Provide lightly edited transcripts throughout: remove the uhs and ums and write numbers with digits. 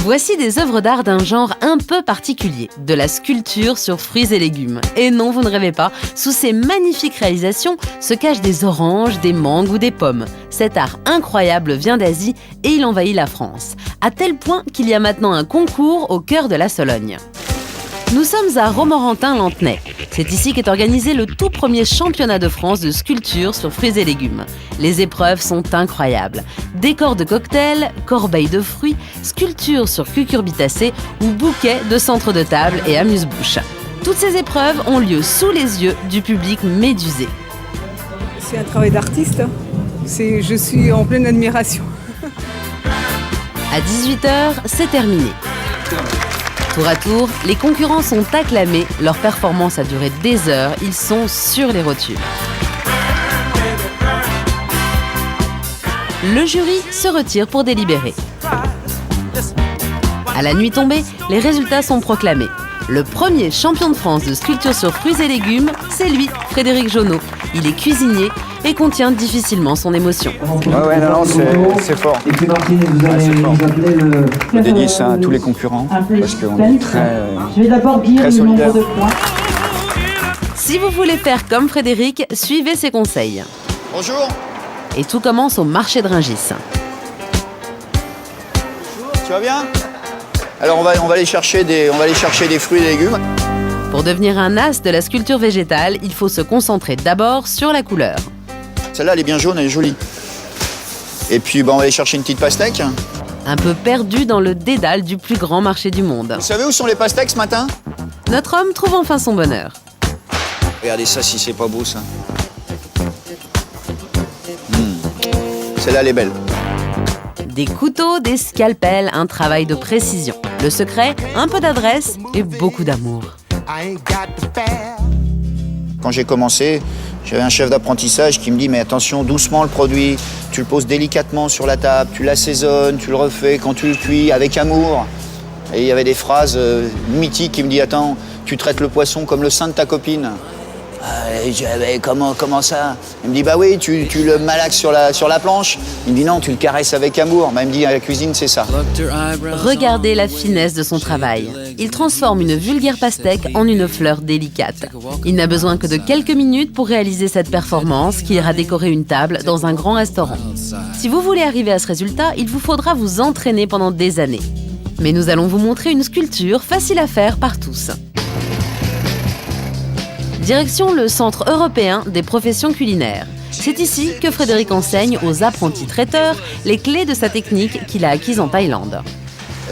Voici des œuvres d'art d'un genre un peu particulier, de la sculpture sur fruits et légumes. Et non, vous ne rêvez pas, sous ces magnifiques réalisations se cachent des oranges, des mangues ou des pommes. Cet art incroyable vient d'Asie et il envahit la France, à tel point qu'il y a maintenant un concours au cœur de la Sologne. Nous sommes à Romorantin-Lanthenay. C'est ici qu'est organisé le tout premier championnat de France de sculpture sur fruits et légumes. Les épreuves sont incroyables. Décors de cocktails, corbeilles de fruits, sculptures sur cucurbitacées ou bouquets de centre de table et amuse-bouche. Toutes ces épreuves ont lieu sous les yeux du public médusé. C'est un travail d'artiste. Je suis en pleine admiration. À 18h, c'est terminé. Tour à tour, les concurrents sont acclamés, leur performance a duré des heures, ils sont sur les rotules. Le jury se retire pour délibérer. À la nuit tombée, les résultats sont proclamés. Le premier champion de France de sculpture sur fruits et légumes, c'est lui, Frédéric Jonot. Il est cuisinier et contient difficilement son émotion. Non, c'est fort. C'est fort. Je dédie ça à tous les concurrents parce qu'on est très solidaires. Si vous voulez faire comme Frédéric, suivez ses conseils. Bonjour. Et tout commence au marché de Rungis. Tu vas bien? Alors on va aller chercher des fruits et légumes. Pour devenir un as de la sculpture végétale, il faut se concentrer d'abord sur la couleur. Celle-là, elle est bien jaune, elle est jolie. Et puis, on va aller chercher une petite pastèque. Un peu perdu dans le dédale du plus grand marché du monde. Vous savez où sont les pastèques ce matin? Notre homme trouve enfin son bonheur. Regardez ça, si c'est pas beau, ça. Celle-là, elle est belle. Des couteaux, des scalpels, un travail de précision. Le secret, un peu d'adresse et beaucoup d'amour. Quand j'ai commencé, j'avais un chef d'apprentissage qui me dit « Mais attention, doucement le produit, tu le poses délicatement sur la table, tu l'assaisonnes, tu le refais quand tu le cuis avec amour. » Et il y avait des phrases mythiques qui me disent « Attends, tu traites le poisson comme le sein de ta copine. » Comment ça? Il me dit bah oui, tu le malaxes sur la planche. Il me dit non, tu le caresses avec amour. Il me dit à la cuisine, c'est ça. Regardez la finesse de son travail. Il transforme une vulgaire pastèque en une fleur délicate. Il n'a besoin que de quelques minutes pour réaliser cette performance qui ira décorer une table dans un grand restaurant. Si vous voulez arriver à ce résultat, il vous faudra vous entraîner pendant des années. Mais nous allons vous montrer une sculpture facile à faire par tous. Direction le Centre européen des professions culinaires. C'est ici que Frédéric enseigne aux apprentis traiteurs les clés de sa technique qu'il a acquise en Thaïlande.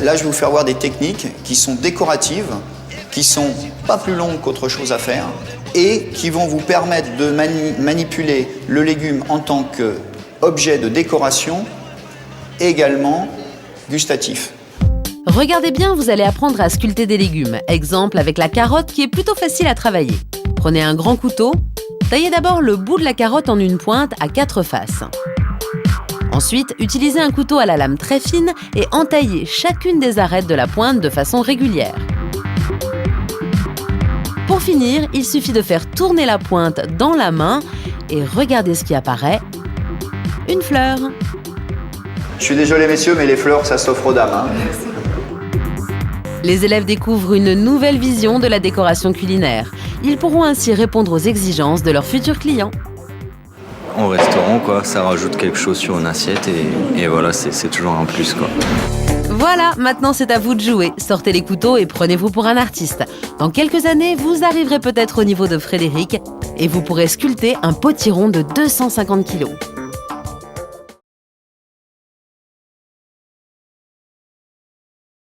Là, je vais vous faire voir des techniques qui sont décoratives, qui sont pas plus longues qu'autre chose à faire et qui vont vous permettre de manipuler le légume en tant qu'objet de décoration, également gustatif. Regardez bien, vous allez apprendre à sculpter des légumes. Exemple avec la carotte qui est plutôt facile à travailler. Prenez un grand couteau, taillez d'abord le bout de la carotte en une pointe à 4 faces. Ensuite, utilisez un couteau à la lame très fine et entaillez chacune des arêtes de la pointe de façon régulière. Pour finir, il suffit de faire tourner la pointe dans la main et regardez ce qui apparaît, une fleur. Je suis désolé messieurs, mais les fleurs, ça s'offre aux dames. Hein. Les élèves découvrent une nouvelle vision de la décoration culinaire. Ils pourront ainsi répondre aux exigences de leurs futurs clients. Au restaurant, ça rajoute quelque chose sur une assiette et voilà, c'est toujours un plus, Voilà, maintenant c'est à vous de jouer. Sortez les couteaux et prenez-vous pour un artiste. Dans quelques années, vous arriverez peut-être au niveau de Frédéric et vous pourrez sculpter un potiron de 250 kg.